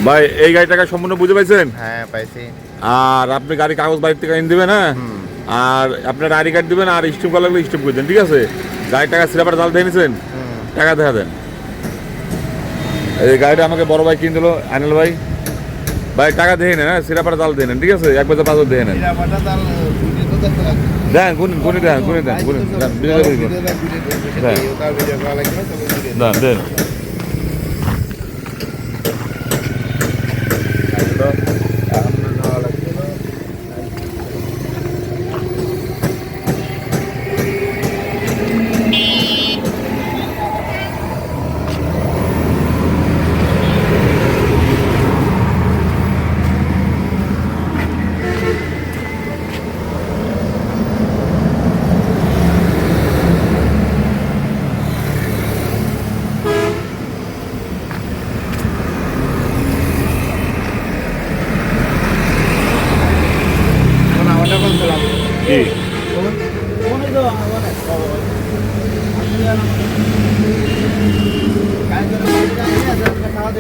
ভাই এই গাড়িটাকে সম্পূর্ণ বুঝে পাইছেন? হ্যাঁ পাইছি। আর আপনি গাড়ি কাগজ বাড়ির থেকে এনে দেবেন, হ্যাঁ, আর আপনার আইডি কার্ড দিবেন আর স্টিম করা লাগলে স্টিম করে দেন, ঠিক আছে? গাড়ির টাকা সিলেপার জাল দিয়ে নিছেন, টাকা দেখা দেন। এই গাড়িটা আমাকে বড় ভাই কিনে দিল আনিল ভাই। ভাই টাকা দিয়ে নেন, হ্যাঁ, সিলেপার জাল দিয়ে নেন, ঠিক আছে? 1 বছর 5 বছর দিয়ে নেন। দেন গুনি দেন দেন। কি খাওয়া